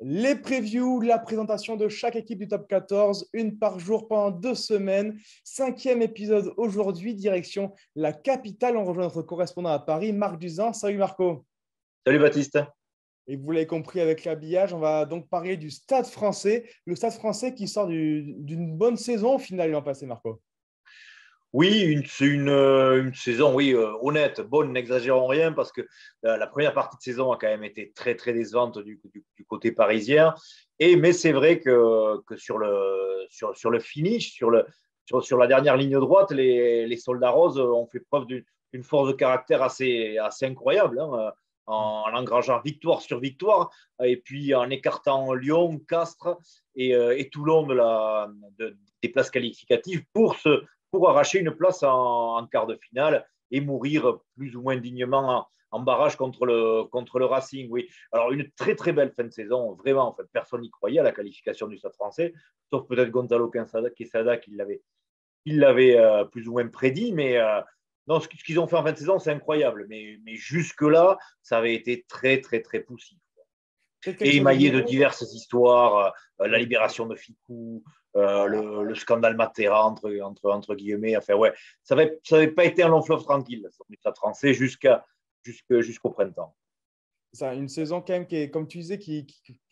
Les previews, la présentation de chaque équipe du top 14, une par jour pendant 2 semaines. 5e épisode aujourd'hui, direction la capitale. On rejoint notre correspondant à Paris, Marc Duzan. Salut Marco. Salut Baptiste. Et vous l'avez compris avec l'habillage, on va donc parler du Stade français. Le Stade français qui sort d'une bonne saison au final l'an passé, Marco. Oui, c'est une saison honnête, bonne, n'exagérons rien, parce que la première partie de saison a quand même été très, très décevante du côté parisien. Mais c'est vrai que sur le finish, sur la dernière ligne droite, les Soldats Roses ont fait preuve d'une force de caractère assez incroyable, hein, en engrangeant victoire sur victoire, et puis en écartant Lyon, Castres et Toulon des places qualificatives pour arracher une place en quart de finale et mourir plus ou moins dignement en barrage contre le Racing. Oui. Alors, une très, très belle fin de saison. Vraiment, en fait, personne n'y croyait à la qualification du Stade français, sauf peut-être Gonzalo Quesada qui l'avait plus ou moins prédit. Mais non, ce qu'ils ont fait en fin de saison, c'est incroyable. Mais jusque-là, ça avait été très, très, très poussif. Et émaillé de diverses histoires, la libération de Ficou, le scandale Matera, entre guillemets. Enfin, ouais, ça n'avait pas été un long fleuve tranquille, le Stade français, jusqu'au printemps. C'est une saison quand même qui est, comme tu disais, qui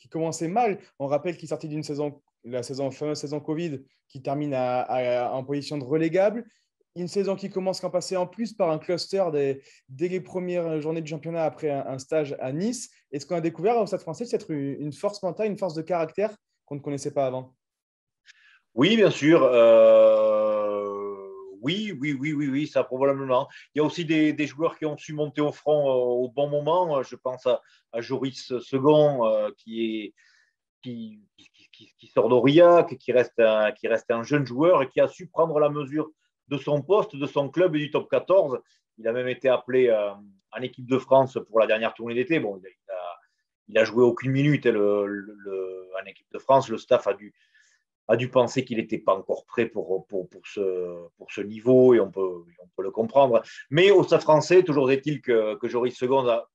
commençait mal. On rappelle qu'il sortait la fameuse saison Covid, qui termine en position de relégable. Une saison qui commence qu'en passé en plus par un cluster dès les premières journées du championnat après un stage à Nice. Et ce qu'on a découvert au Stade français, c'est être une force mentale, une force de caractère qu'on ne connaissait pas avant. Oui, bien sûr. Oui, ça probablement. Il y a aussi des joueurs qui ont su monter au front au bon moment. Je pense à Joris Second, qui sort d'Aurillac, qui reste un jeune joueur et qui a su prendre la mesure de son poste, de son club et du top 14. Il a même été appelé en équipe de France pour la dernière tournée d'été. Bon, il a joué aucune minute en équipe de France. Le staff a dû penser qu'il n'était pas encore prêt pour ce niveau, et on peut le comprendre. Mais au Stade français, toujours est-il que Joris Second a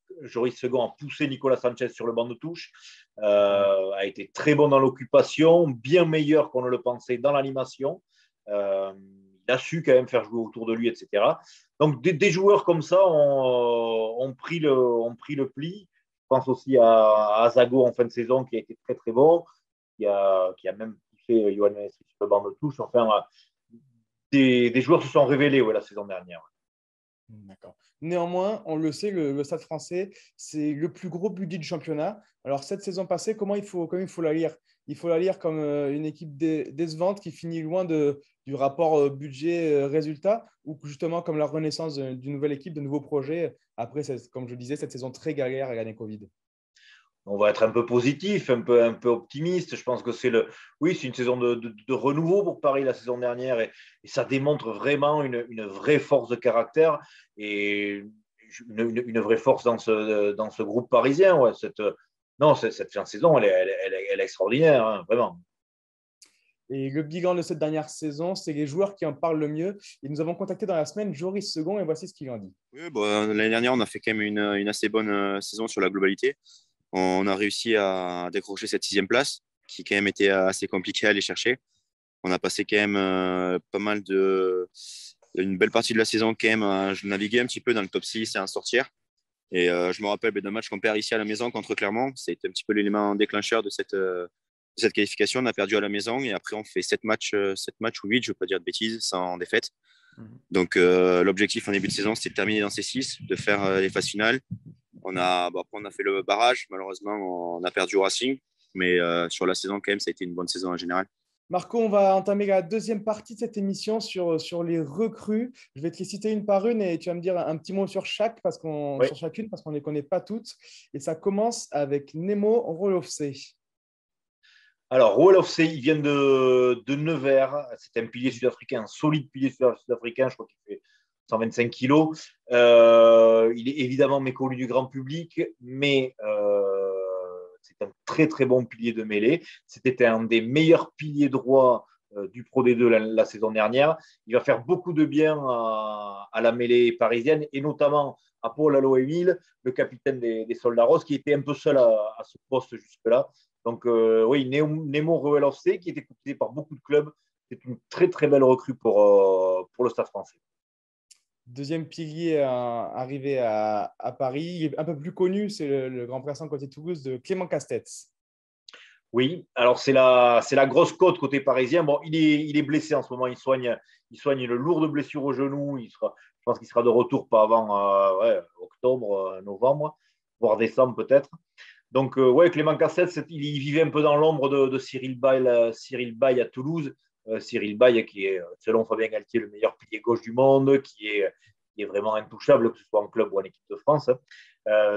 poussé Nicolas Sanchez sur le banc de touche, a été très bon dans l'occupation, bien meilleur qu'on ne le pensait dans l'animation. Il a su quand même faire jouer autour de lui, etc. Donc des joueurs comme ça ont pris le pli. Je pense aussi à Zago en fin de saison, qui a été très très bon, qui a même poussé Yoann Messi sur le banc de touche. Enfin, des joueurs se sont révélés la saison dernière. D'accord. Néanmoins, on le sait, le Stade français, c'est le plus gros budget du championnat. Alors, cette saison passée, comment il faut la lire? Il faut la lire comme une équipe décevante qui finit loin du rapport budget-résultat, ou justement comme la renaissance d'une nouvelle équipe, de nouveaux projets, après, comme je disais, cette saison très galère à l'année Covid. On va être un peu positif, un peu optimiste. Je pense que c'est une saison de renouveau pour Paris la saison dernière, et ça démontre vraiment une vraie force de caractère et une vraie force dans ce groupe parisien. Ouais. Cette fin de saison, elle est extraordinaire, hein, vraiment. Et le bilan de cette dernière saison, c'est les joueurs qui en parlent le mieux. Et nous avons contacté dans la semaine Joris Second, et voici ce qu'il en dit. Oui, l'année dernière, on a fait quand même une assez bonne saison sur la globalité. On a réussi à décrocher cette 6e place, qui quand même était assez compliquée à aller chercher. On a passé quand même une belle partie de la saison quand même à naviguer un petit peu dans le top 6 et à en sortir. Et je me rappelle d'un match qu'on perd ici à la maison contre Clermont. C'était un petit peu l'élément déclencheur de cette qualification. On a perdu à la maison et après on fait 7 matchs ou 8, je ne veux pas dire de bêtises, sans défaite. Donc l'objectif en début de saison, c'était de terminer dans ces 6, de faire les phases finales. On a fait le barrage. Malheureusement, on a perdu au Racing. Mais sur la saison, quand même, ça a été une bonne saison en général. Marco, on va entamer la deuxième partie de cette émission sur les recrues. Je vais te les citer une par une et tu vas me dire un petit mot sur chacune parce qu'on ne les connaît pas toutes. Et ça commence avec Nemo Rolofsé. Alors, Rolofsé, il vient de Nevers. C'est un pilier sud-africain, un solide pilier sud-africain. Je crois qu'il fait 125 kilos. Il est évidemment méconnu du grand public, mais c'est un très très bon pilier de mêlée. C'était un des meilleurs piliers droits du Pro D2 la saison dernière. Il va faire beaucoup de bien à la mêlée parisienne et notamment à Paul Allo-Émile, le capitaine des Soldats Roses, qui était un peu seul à ce poste jusque-là. Donc, oui, Nemo Rewelowski, qui était courtisé par beaucoup de clubs. C'est une très, très belle recrue pour le Stade français. Deuxième pilier arrivé à Paris, il est un peu plus connu, c'est le grand pressant côté Toulouse de Clément Castex. Oui, alors c'est la grosse côte côté parisien. Bon, il est blessé en ce moment, il soigne une lourde blessure au genou. Je pense qu'il sera de retour pas avant octobre, novembre, voire décembre peut-être. Donc, Clément Castex, il vivait un peu dans l'ombre de Cyril Baille à Toulouse. Cyril Baille, qui est, selon Fabien Galtier, le meilleur pilier gauche du monde, qui est vraiment intouchable, que ce soit en club ou en équipe de France.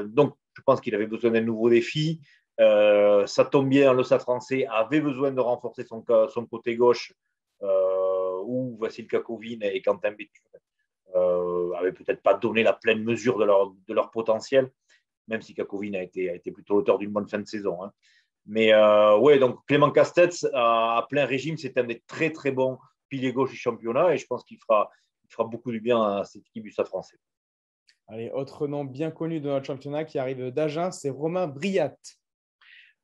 Donc, je pense qu'il avait besoin d'un nouveau défi. Ça tombe bien, le Stade français avait besoin de renforcer son côté gauche, où Vassil Kakovin et Quentin Béthune n'avaient peut-être pas donné la pleine mesure de leur potentiel, même si Kakovin a été plutôt l'auteur d'une bonne fin de saison. Hein. Mais donc Clément Castex à plein régime, c'est un des très très bons piliers gauche du championnat et je pense qu'il fera beaucoup du bien à cette équipe du Stade français. Allez, autre nom bien connu de notre championnat qui arrive d'Agen, c'est Romain Briat.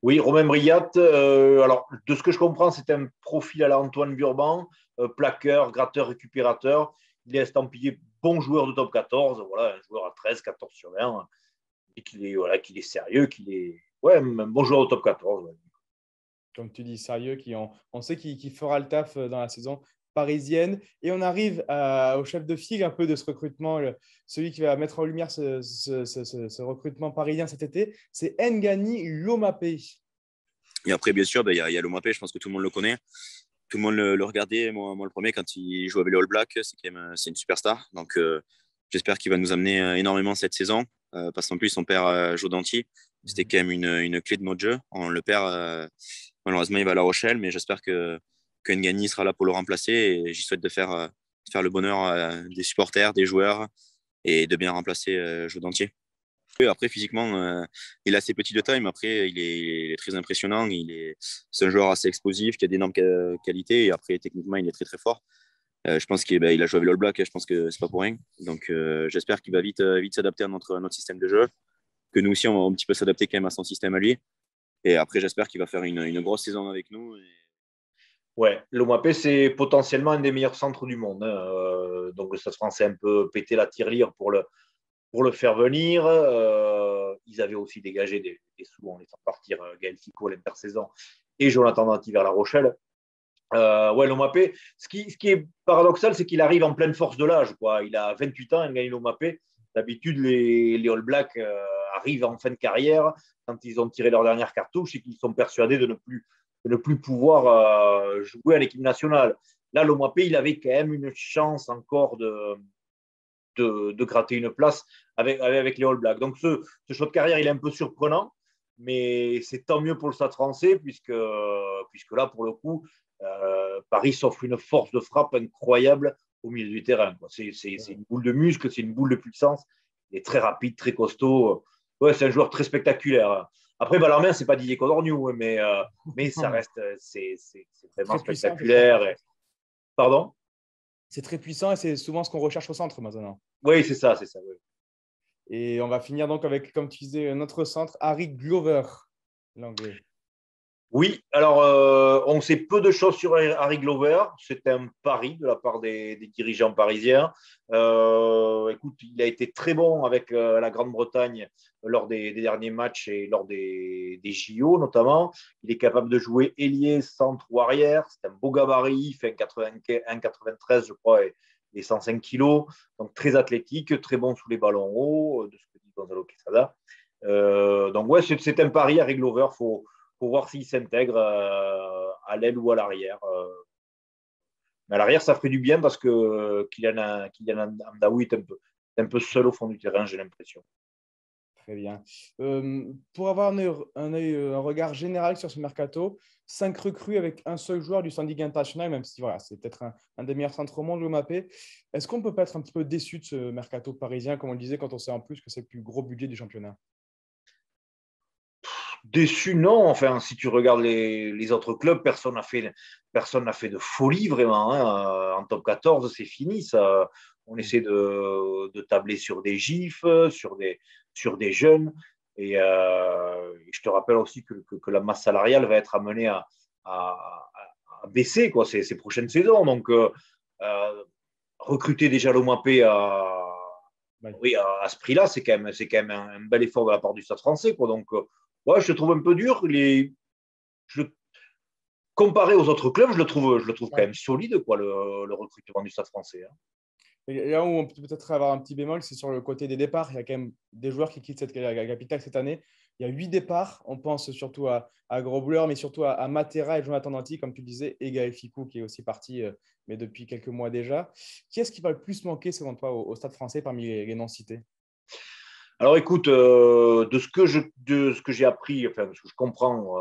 Oui, Romain Briat, alors de ce que je comprends, c'est un profil à la Antoine Burban, plaqueur, gratteur, récupérateur. Il est estampillé bon joueur de top 14, voilà, un joueur à 13, 14 sur 20, et qu'il est sérieux, qu'il est un bon joueur de top 14. Ouais. Comme tu dis, sérieux, on sait qu'il fera le taf dans la saison parisienne. Et on arrive au chef de file un peu de ce recrutement, celui qui va mettre en lumière ce recrutement parisien cet été, c'est Ngani Lomapé. Et après, bien sûr, il y a Lomapé, je pense que tout le monde le connaît. Tout le monde le regardait, moi le premier, quand il joue avec les All Blacks, c'est une superstar. Donc, j'espère qu'il va nous amener énormément cette saison, parce qu'en plus, son père joue d'anti. C'était quand même une clé de notre jeu. On le perd, malheureusement, il va à La Rochelle, mais j'espère que Ngani sera là pour le remplacer et j'y souhaite de faire le bonheur des supporters, des joueurs et de bien remplacer Joe Dantier. Après, physiquement, il est assez petit de taille, mais après, il est très impressionnant. C'est un joueur assez explosif, qui a d'énormes qualités. Et après, techniquement, il est très, très fort. Je pense qu'il a joué avec l'All Black. Je pense que c'est pas pour rien. Donc, j'espère qu'il va vite s'adapter à notre système de jeu. Que nous aussi, on va un petit peu s'adapter quand même à son système à lui. Et après, j'espère qu'il va faire une grosse saison avec nous. Ouais, Lomapé, c'est potentiellement un des meilleurs centres du monde. Hein. Donc, le Stade français a un peu pété la tirelire pour le faire venir. Ils avaient aussi dégagé des sous en laissant partir Gaël Ficot à l'intersaison et Jonathan Danty vers La Rochelle. Lomapé, ce qui est paradoxal, c'est qu'il arrive en pleine force de l'âge. Il a 28 ans, il gagne Lomapé. D'habitude, les All Blacks arrivent en fin de carrière quand ils ont tiré leur dernière cartouche et qu'ils sont persuadés de ne plus pouvoir jouer à l'équipe nationale. Là, Lomapé, il avait quand même une chance encore de gratter une place avec les All Blacks. Donc, ce choix de carrière, il est un peu surprenant, mais c'est tant mieux pour le Stade français, puisque là, pour le coup, Paris s'offre une force de frappe incroyable au milieu du terrain. C'est une boule de muscle, c'est une boule de puissance. Il est très rapide, très costaud. Ouais, c'est un joueur très spectaculaire. Après, Ballarmin, c'est pas Didier Codorniou, mais ça reste, c'est vraiment spectaculaire. Pardon? C'est très puissant et c'est souvent ce qu'on recherche au centre maintenant. Oui, c'est ça. Oui. Et on va finir donc avec, comme tu disais, notre centre, Harry Glover, l'anglais. Oui, alors on sait peu de choses sur Harry Glover. C'est un pari de la part des dirigeants parisiens. Écoute, il a été très bon avec la Grande-Bretagne lors des derniers matchs et lors des JO notamment. Il est capable de jouer ailier, centre ou arrière. C'est un beau gabarit, il fait 1,93 je crois et 105 kilos. Donc très athlétique, très bon sous les ballons hauts, de ce que dit Gonzalo Quesada. Donc ouais, c'est un pari Harry Glover. Pour voir s'il s'intègre à l'aile ou à l'arrière. Mais à l'arrière, ça ferait du bien parce que Kylian Amdaoui est un peu seul au fond du terrain, j'ai l'impression. Très bien. Pour avoir un regard général sur ce mercato, 5 recrues avec un seul joueur du Standing International, même si c'est peut-être un des meilleurs centres au monde, Lomapé. Est-ce qu'on peut pas être un petit peu déçu de ce mercato parisien, comme on le disait, quand on sait en plus que c'est le plus gros budget du championnat? Déçu, non. Enfin, si tu regardes les autres clubs, personne n'a fait de folie vraiment. Hein. En top 14, c'est fini. Ça. On essaie de tabler sur des gifs, sur des jeunes. Et je te rappelle aussi que la masse salariale va être amenée à baisser quoi, ces prochaines saisons. Donc, recruter déjà Lomapé oui, à ce prix-là, c'est quand même un bel effort de la part du Stade français. Quoi. Donc, ouais, je le trouve un peu dur. Comparé aux autres clubs, je le trouve quand même solide, quoi, le recrutement du Stade français. Hein. Et là où on peut peut-être avoir un petit bémol, c'est sur le côté des départs. Il y a quand même des joueurs qui quittent cette capitale cette année. Il y a 8 départs. On pense surtout à Grobler, mais surtout à Matera et Jonathan Danty, comme tu le disais, et Gaël Ficou, qui est aussi parti, mais depuis quelques mois déjà. Qui est-ce qui va le plus manquer, selon toi, au Stade français parmi les non cités? Alors, écoute, de ce que j'ai appris, enfin, de ce que je comprends,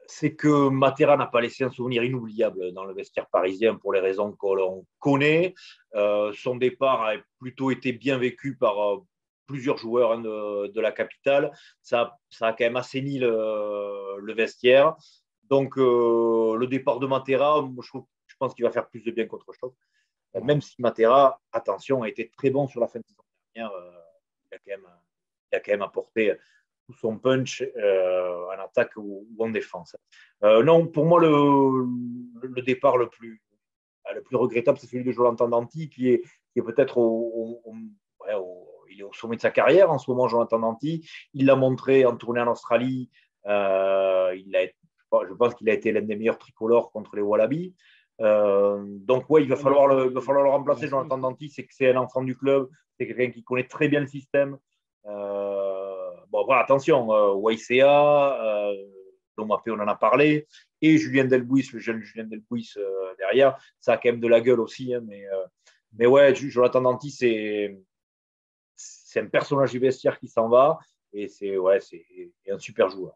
c'est que Matera n'a pas laissé un souvenir inoubliable dans le vestiaire parisien pour les raisons que l'on connaît. Son départ a plutôt été bien vécu par plusieurs joueurs hein, de la capitale. Ça a quand même assaini le vestiaire. Donc, le départ de Matera, je pense qu'il va faire plus de bien qu'autre chose. Même si Matera, attention, a été très bon sur la fin de saison dernière, il a quand même apporté tout son punch en attaque ou en défense. Non, pour moi, le départ le plus regrettable, c'est celui de Jonathan Danty, qui est peut-être il est au sommet de sa carrière en ce moment, Jonathan Danty. Il l'a montré en tournée en Australie. Je pense qu'il a été l'un des meilleurs tricolores contre les Wallabies. Donc, ouais, il va falloir le remplacer, Jonathan Danty. C'est un enfant du club. C'est quelqu'un qui connaît très bien le système. Bon, voilà, attention, YCA, Lomapé, on en a parlé, et Julien Delbouis, le jeune Julien Delbouis derrière, ça a quand même de la gueule aussi. Hein, mais ouais, Jonathan Danty, c'est un personnage du vestiaire qui s'en va, et c'est un super joueur.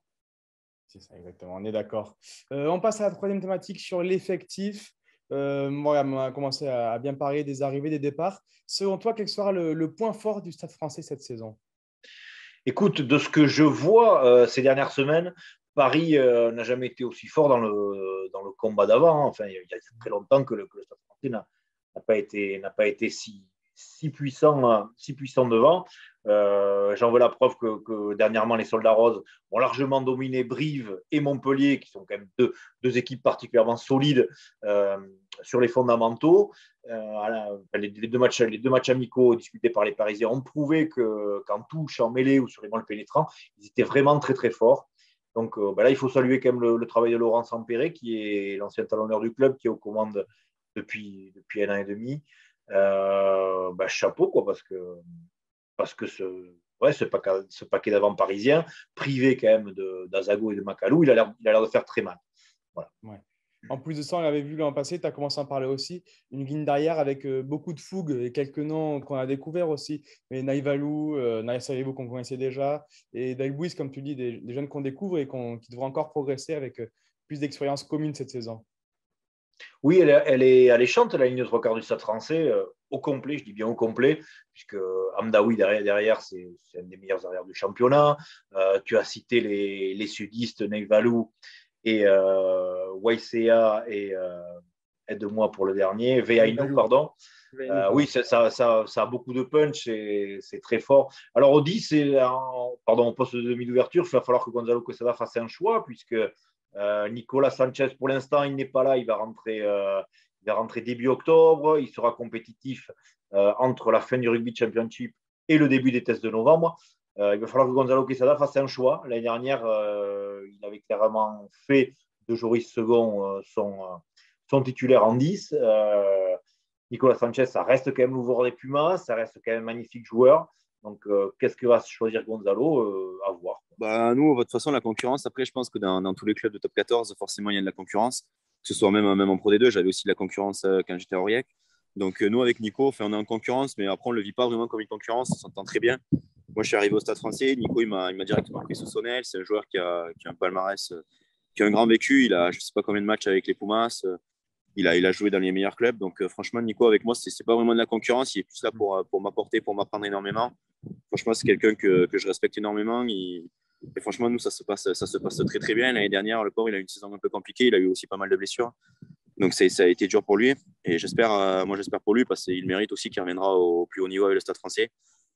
C'est ça, exactement, on est d'accord. On passe à la troisième thématique sur l'effectif. Voilà, on a commencé à bien parler des arrivées, des départs. Selon toi, quel sera le point fort du Stade français cette saison? Écoute, de ce que je vois ces dernières semaines, Paris n'a jamais été aussi fort dans le combat d'avant. Hein. Enfin, il y a très longtemps que le Stade français n'a pas été si puissant devant. J'en veux la preuve que dernièrement, les Soldats Roses ont largement dominé Brive et Montpellier, qui sont quand même deux équipes particulièrement solides sur les fondamentaux. Les deux matchs amicaux disputés par les Parisiens ont prouvé qu'en touche, en mêlée ou sur les balles pénétrants, ils étaient vraiment très très forts. Donc là, il faut saluer quand même le travail de Laurent Sampéré, qui est l'ancien talonneur du club, qui est aux commandes depuis 1 an et demi. Chapeau, quoi, parce que ce paquet d'avant parisien, privé quand même d'Azago et de Macalou, il a l'air de faire très mal. Voilà. Ouais. En plus de ça, on l'avait vu l'an passé, tu as commencé à en parler aussi, une ligne derrière avec beaucoup de fougue et quelques noms qu'on a découverts aussi. Mais Naïvalou, Naïa Salivo qu'on connaissait déjà, et Dailbouis, comme tu dis, des jeunes qu'on découvre et qui devraient encore progresser avec plus d'expérience commune cette saison. Oui, elle est alléchante, la ligne de trois quarts du Stade français, au complet, je dis bien au complet, puisque Amdaoui derrière c'est un des meilleurs arrières du championnat. Tu as cité les sudistes, Neivalou et YCA et aide-moi pour le dernier, Veainu, pardon. Oui, ça a beaucoup de punch, c'est très fort. Alors au 10, au poste de demi d'ouverture, il va falloir que Gonzalo Quesada fasse un choix, puisque Nicolas Sanchez, pour l'instant, il n'est pas là. Il va rentrer début octobre. Il sera compétitif entre la fin du Rugby Championship et le début des tests de novembre. Il va falloir que Gonzalo Quesada fasse un choix. L'année dernière, il avait clairement fait de Joris Second son titulaire en 10. Nicolas Sanchez, ça reste quand même l'ouvreur des Pumas. Ça reste quand même un magnifique joueur. Donc, qu'est-ce que va choisir Gonzalo à voir. Nous, de toute façon, la concurrence, après, je pense que dans tous les clubs de top 14, forcément, il y a de la concurrence. Que ce soit même en Pro D2, j'avais aussi de la concurrence quand j'étais à Aurillac. Donc, nous, avec Nico, on est en concurrence, mais après, on ne le vit pas vraiment comme une concurrence. On s'entend très bien. Moi, je suis arrivé au Stade français. Nico, il m'a directement pris sous son aile. C'est un joueur qui a un palmarès, qui a un grand vécu. Il a je ne sais pas combien de matchs avec les Pumas. Il a joué dans les meilleurs clubs. Donc, franchement, Nico, avec moi, c'est pas vraiment de la concurrence. Il est plus là pour m'apporter, pour m'apprendre énormément. Franchement, c'est quelqu'un que je respecte énormément. Et franchement, nous, ça se passe très, très bien. L'année dernière, le pauvre, il a eu une saison un peu compliquée. Il a eu aussi pas mal de blessures. Donc, ça a été dur pour lui. Et moi, j'espère pour lui parce qu'il mérite aussi qu'il reviendra au plus haut niveau avec le Stade français.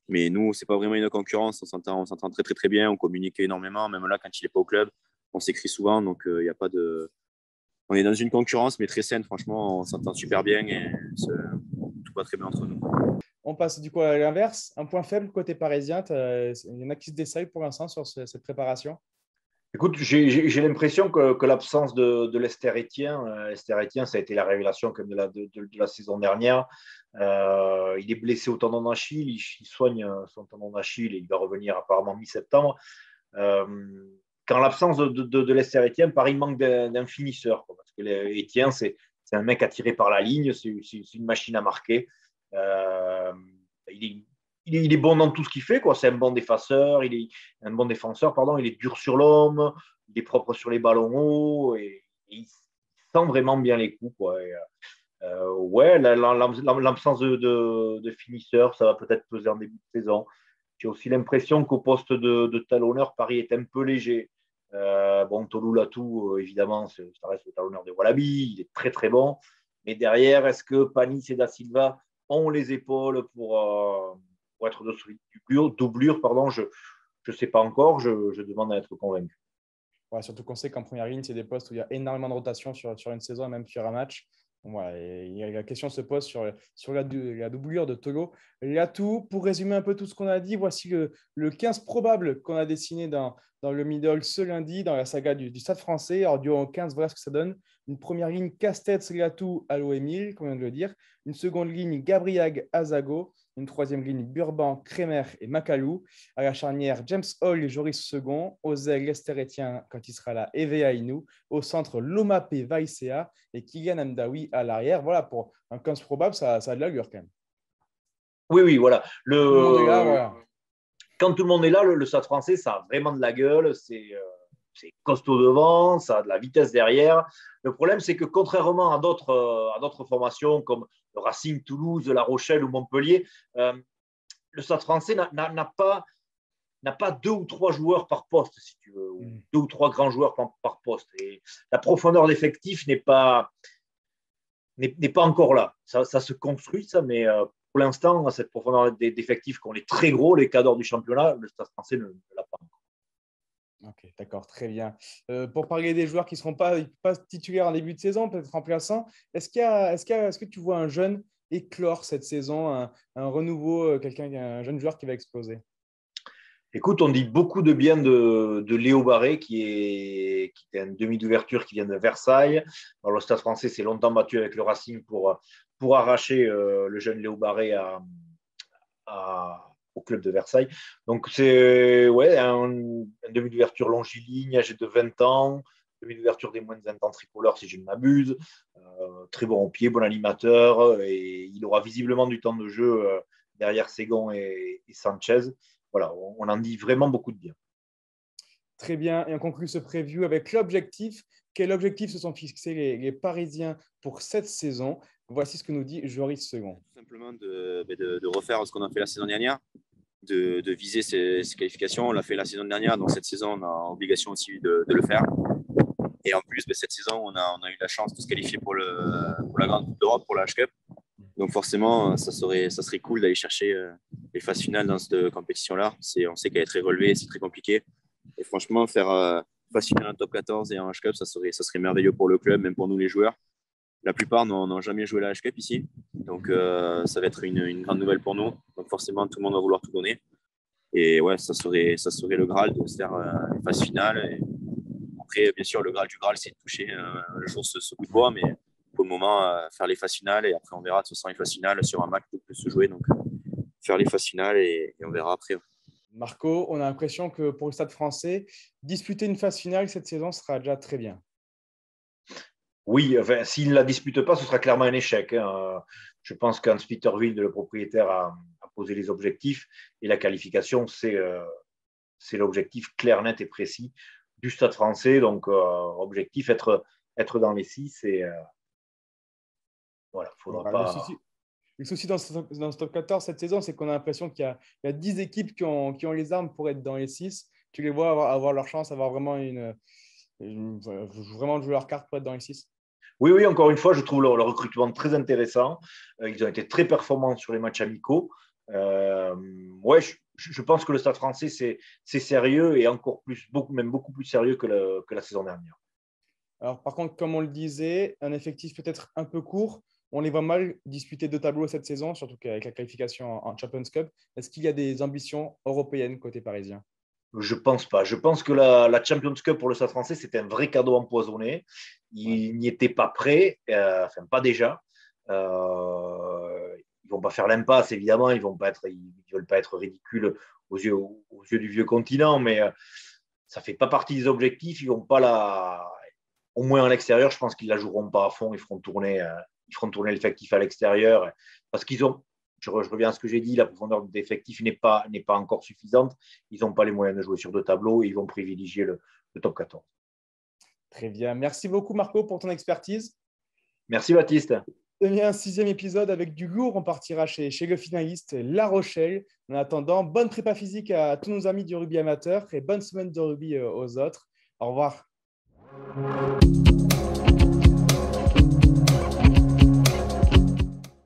Mais nous, c'est pas vraiment une concurrence. On s'entend très, très, très bien. On communique énormément. Même là, quand il n'est pas au club, on s'écrit souvent. Donc, il n'y a pas de. On est dans une concurrence, mais très saine. Franchement, on s'entend super bien et tout va très bien entre nous. On passe du coup à l'inverse. Un point faible côté parisien. Il y en a qui se dessayent pour l'instant sur cette préparation. Écoute, j'ai l'impression que l'absence de Lester Etienne, ça a été la révélation comme de la saison dernière. Il est blessé au tendon d'Achille, il soigne son tendon d'Achille et il va revenir apparemment mi-septembre. Quand l'absence de Lester Etienne, Paris manque d'un finisseur. Parce que Etienne, c'est un mec attiré par la ligne, c'est une machine à marquer. Il est bon dans tout ce qu'il fait, quoi. C'est un bon défenseur, il est un bon défenseur, pardon. Il est dur sur l'homme, il est propre sur les ballons hauts et il sent vraiment bien les coups, quoi. Ouais, l'absence de finisseur, ça va peut-être peser en début de saison. J'ai aussi l'impression qu'au poste de talonneur, Paris est un peu léger. Bon, Tolou Latou, évidemment, ça reste le talonneur des Wallabies, il est très très bon. Mais derrière, est-ce que Panis et Da Silva ont les épaules pour être de doublure, pardon, je ne sais pas encore, je demande à être convaincu. Ouais, surtout qu'on sait qu'en première ligne, c'est des postes où il y a énormément de rotation sur une saison, même sur un match. Ouais, et la question se pose sur la doublure de Tolo. Latou, pour résumer un peu tout ce qu'on a dit, voici le 15 probable qu'on a dessiné dans le middle ce lundi, dans la saga du Stade français. Alors, du 15, voilà ce que ça donne. Une première ligne, Castells, Latou, Allo Emile, comme on vient de le dire. Une seconde ligne, Gabriag, Azago. Une troisième ligne, Burban, Kremer et Macalou. À la charnière, James Hall et Joris Second. Aux ailes, Lester Etienne, quand il sera là, Eve Aïnou. Au centre, Lomapé, Vaïsea et Kylian Amdaoui à l'arrière. Voilà, pour un 15 probable, ça a de l'allure quand même. Oui, voilà. Tout le monde est là, voilà. Quand tout le monde est là, le Stade français, ça a vraiment de la gueule. C'est costaud devant, ça a de la vitesse derrière. Le problème, c'est que contrairement à d'autres formations comme le Racing, Toulouse, La Rochelle ou Montpellier, le Stade français n'a pas 2 ou 3 joueurs par poste, si tu veux, ou 2 ou 3 grands joueurs par poste. Et la profondeur d'effectif n'est pas encore là. Ça se construit, ça, mais pour l'instant, cette profondeur d'effectifs qu'on est très gros, les cadors du championnat, le Stade français ne l'a pas encore. Ok, d'accord, très bien. Pour parler des joueurs qui ne seront pas titulaires en début de saison, peut-être remplaçants, est-ce que tu vois un jeune éclore cette saison, un renouveau, un jeune joueur qui va exploser? Écoute, on dit beaucoup de bien de Léo Barré, qui est un demi d'ouverture qui vient de Versailles. Alors, le Stade français s'est longtemps battu avec le Racing pour arracher le jeune Léo Barré au club de Versailles. Donc, c'est un demi d'ouverture longiligne, âgé de 20 ans, demi d'ouverture des moins de 20 ans tricolore, si je ne m'abuse. Très bon au pied, bon animateur, et il aura visiblement du temps de jeu derrière Ségon et Sanchez. Voilà, on en dit vraiment beaucoup de bien. Très bien. Et on conclut ce preview avec l'objectif. Quel objectif se sont fixés les Parisiens pour cette saison? Voici ce que nous dit Joris Second. Tout simplement de refaire ce qu'on a fait la saison dernière, de viser ces qualifications. On l'a fait la saison dernière, donc cette saison, on a obligation aussi de le faire. Et en plus, cette saison, on a eu la chance de se qualifier pour la Grande Coupe d'Europe, pour la H-Cup. Donc forcément, ça serait cool d'aller chercher les phases finales dans cette compétition-là. On sait qu'elle est très relevée, c'est très compliqué. Et franchement, faire phase finale en top 14 et en H-Cup, ça serait merveilleux pour le club, même pour nous les joueurs. La plupart n'ont jamais joué la H-Cup ici. Donc ça va être une grande nouvelle pour nous. Donc forcément, tout le monde va vouloir tout donner. Et ouais, ça serait le Graal de se faire une phase finale. Et après, bien sûr, le Graal du Graal, c'est de toucher le jour ce bout de bois. Mais pour le moment, faire les phases finales. Et après, on verra de toute façon les phases finales sur un match qui peut se jouer. Donc faire les phases finales et on verra après. Marco, on a l'impression que pour le Stade français, disputer une phase finale cette saison sera déjà très bien. Oui, enfin, s'il ne la dispute pas, ce sera clairement un échec. Hein. Je pense qu'Hans-Peter Wilde, le propriétaire, a posé les objectifs et la qualification, c'est l'objectif clair, net et précis du Stade français. Donc, objectif, être dans les 6 et voilà, faudra pas… Le souci dans ce top 14 cette saison, c'est qu'on a l'impression qu'il y a 10 équipes qui ont les armes pour être dans les 6. Tu les vois avoir leur chance, avoir vraiment vraiment jouer leur carte pour être dans les 6. Oui, oui, encore une fois, je trouve le recrutement très intéressant. Ils ont été très performants sur les matchs amicaux. Ouais, je pense que le Stade français, c'est sérieux et encore plus, même beaucoup plus sérieux que la saison dernière. Alors, par contre, comme on le disait, un effectif peut-être un peu court. On les voit mal disputer deux tableaux cette saison, surtout qu'avec la qualification en Champions Cup. Est-ce qu'il y a des ambitions européennes côté parisien? Je pense pas. Je pense que la Champions Cup pour le Stade français, c'était un vrai cadeau empoisonné. Ouais. Ils n'y étaient pas prêts, enfin pas déjà. Ils vont pas faire l'impasse, évidemment. Ils veulent pas être ridicules aux yeux du vieux continent, mais ça fait pas partie des objectifs. Ils vont pas au moins à l'extérieur. Je pense qu'ils la joueront pas à fond. Ils feront tourner l'effectif à l'extérieur parce qu'ils ont. Je reviens à ce que j'ai dit, la profondeur d'effectif n'est pas encore suffisante. Ils n'ont pas les moyens de jouer sur deux tableaux et ils vont privilégier le top 14. Très bien. Merci beaucoup, Marco, pour ton expertise. Merci, Baptiste. Un sixième épisode avec du lourd. On partira chez le finaliste La Rochelle. En attendant, bonne prépa physique à tous nos amis du rugby amateur et bonne semaine de rugby aux autres. Au revoir.